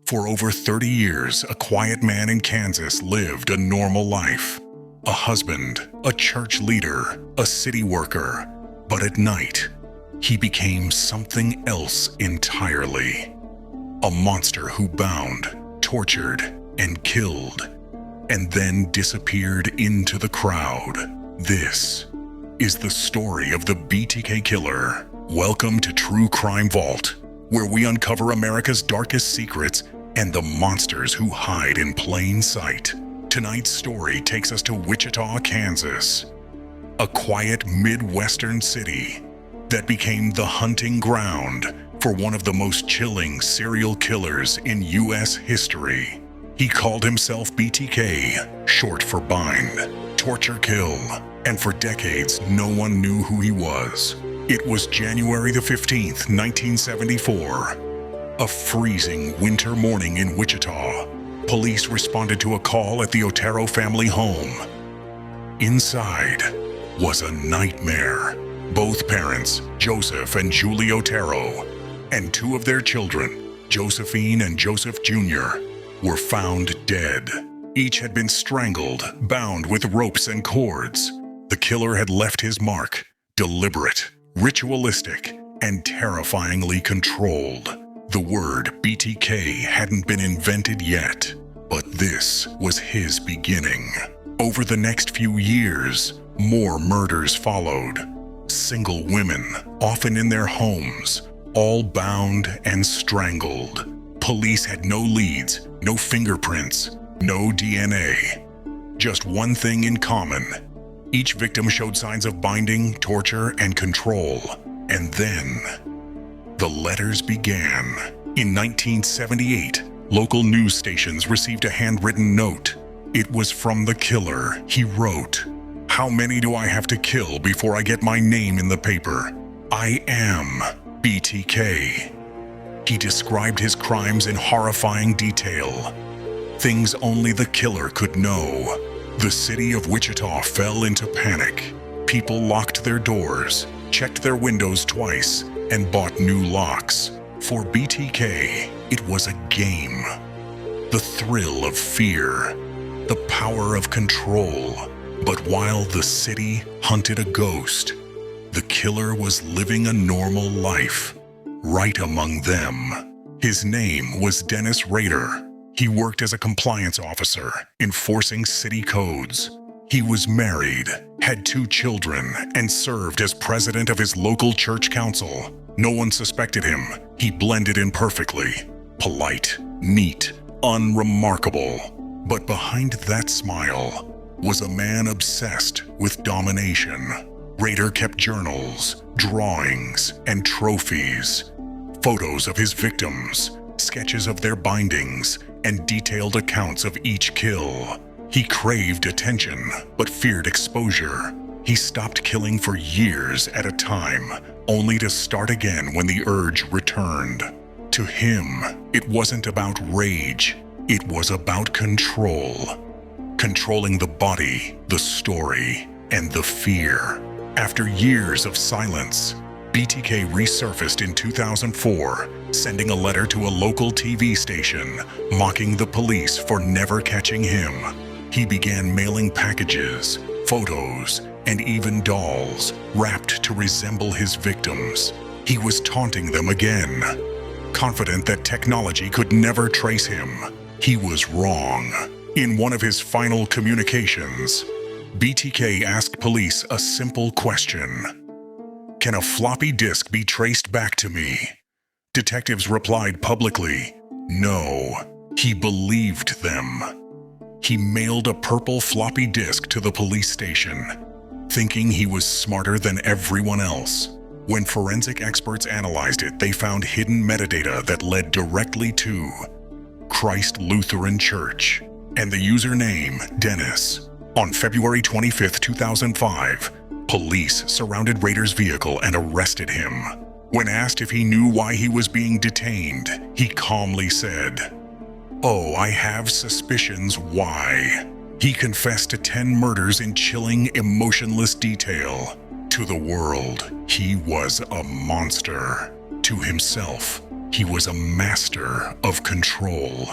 For over 30 years, a quiet man in Kansas lived a normal life. A husband, a church leader, a city worker. But at night, he became something else entirely. A monster who bound, tortured, and killed, and then disappeared into the crowd. This is the story of the BTK Killer. Welcome to True Crime Vault, where we uncover America's darkest secrets and the monsters who hide in plain sight. Tonight's story takes us to Wichita, Kansas, a quiet Midwestern city that became the hunting ground for one of the most chilling serial killers in U.S. history. He called himself BTK, short for bind, torture, kill, and for decades no one knew who he was. It was January the 15th, 1974. A freezing winter morning in Wichita. Police responded to a call at the Otero family home. Inside was a nightmare. Both parents, Joseph and Julie Otero, and two of their children, Josephine and Joseph Jr., were found dead. Each had been strangled, bound with ropes and cords. The killer had left his mark, deliberate, ritualistic, and terrifyingly controlled. The word BTK hadn't been invented yet, but this was his beginning. Over the next few years, more murders followed. Single women, often in their homes, all bound and strangled. Police had no leads, no fingerprints, no DNA. Just one thing in common. Each victim showed signs of binding, torture, and control. And then, the letters began. In 1978, local news stations received a handwritten note. It was from the killer. He wrote, "How many do I have to kill before I get my name in the paper? I am BTK." He described his crimes in horrifying detail. Things only the killer could know. The city of Wichita fell into panic. People locked their doors, checked their windows twice, and bought new locks. For BTK, it was a game. The thrill of fear, the power of control. But while the city hunted a ghost, the killer was living a normal life, right among them. His name was Dennis Rader. He worked as a compliance officer, enforcing city codes. He was married, had 2 children, and served as president of his local church council. No one suspected him. He blended in perfectly. Polite, neat, unremarkable. But behind that smile was a man obsessed with domination. Rader kept journals, drawings, and trophies. Photos of his victims, sketches of their bindings, and detailed accounts of each kill. He craved attention, but feared exposure. He stopped killing for years at a time, only to start again when the urge returned. To him, it wasn't about rage, it was about control. Controlling the body, the story, and the fear. After years of silence, BTK resurfaced in 2004, sending a letter to a local TV station, mocking the police for never catching him. He began mailing packages, photos, and even dolls, wrapped to resemble his victims. He was taunting them again. Confident that technology could never trace him, he was wrong. In one of his final communications, BTK asked police a simple question. "Can a floppy disk be traced back to me?" Detectives replied publicly, no. He believed them. He mailed a purple floppy disk to the police station, thinking he was smarter than everyone else. When forensic experts analyzed it, they found hidden metadata that led directly to Christ Lutheran Church and the username Dennis. On February 25, 2005, police surrounded Rader's vehicle and arrested him. When asked if he knew why he was being detained, he calmly said, "Oh, I have suspicions why." He confessed to 10 murders in chilling, emotionless detail. To the world, he was a monster. To himself, He was a master of control,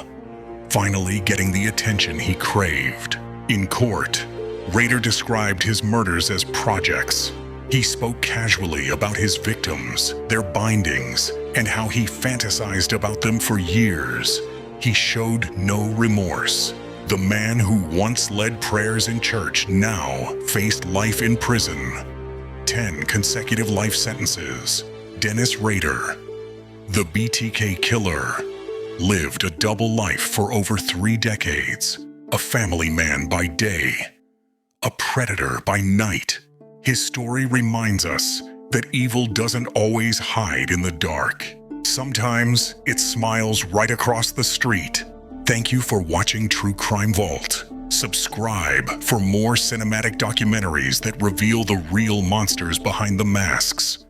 finally getting the attention he craved. In court, Rader described his murders as projects. He spoke casually about his victims, their bindings, and how he fantasized about them for years. He showed no remorse. The man who once led prayers in church now faced life in prison. 10 consecutive life sentences. Dennis Rader, the BTK Killer, lived a double life for over 3 decades. A family man by day, a predator by night. His story reminds us that evil doesn't always hide in the dark. Sometimes it smiles right across the street. Thank you for watching True Crime Vault. Subscribe for more cinematic documentaries that reveal the real monsters behind the masks.